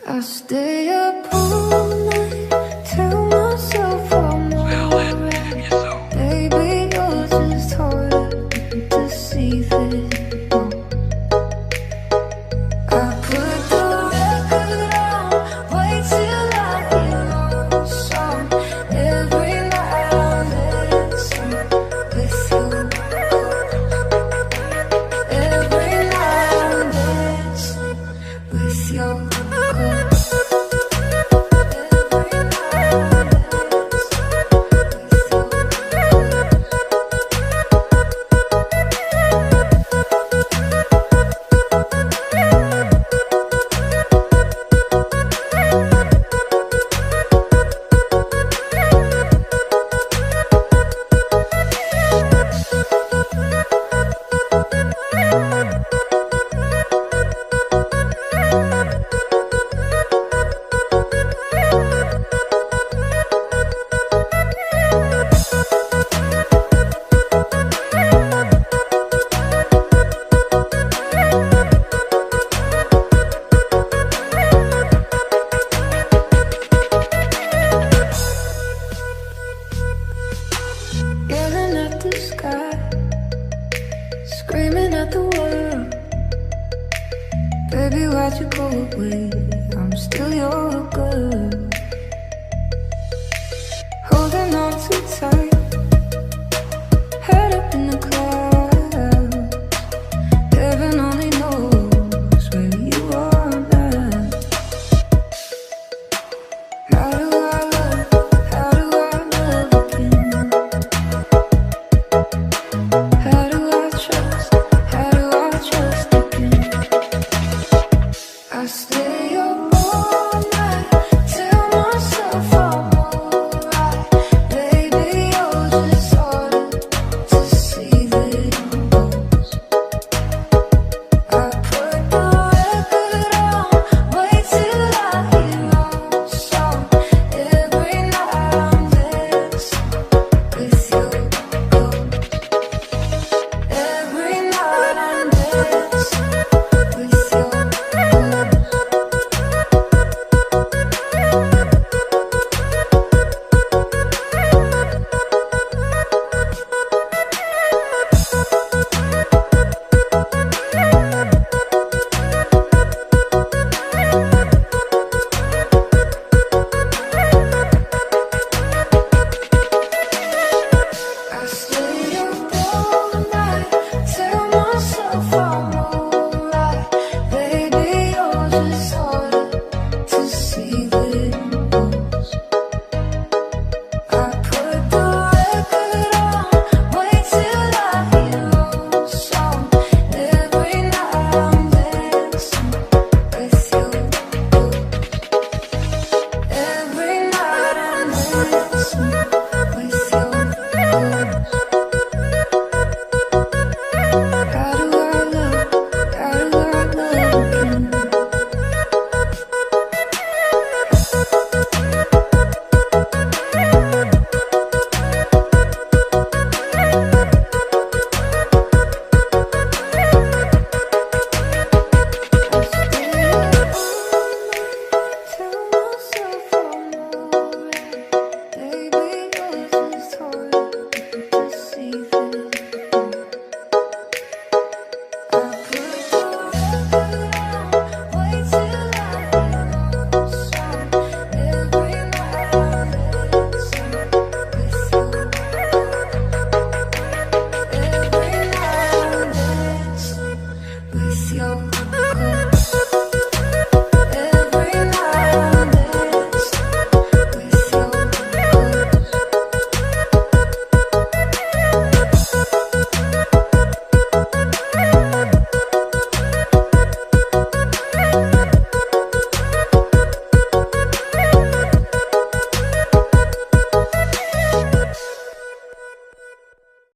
I stay up all night, tell myself I'm alright. Baby, you're just harder to see this. I put the record on, wait till I hear your song. Every night I listen with you. Every night I listen with you. Yelling at the sky, screaming at the world. Baby, why'd you go away? I'm still your girl. Holding on too tight,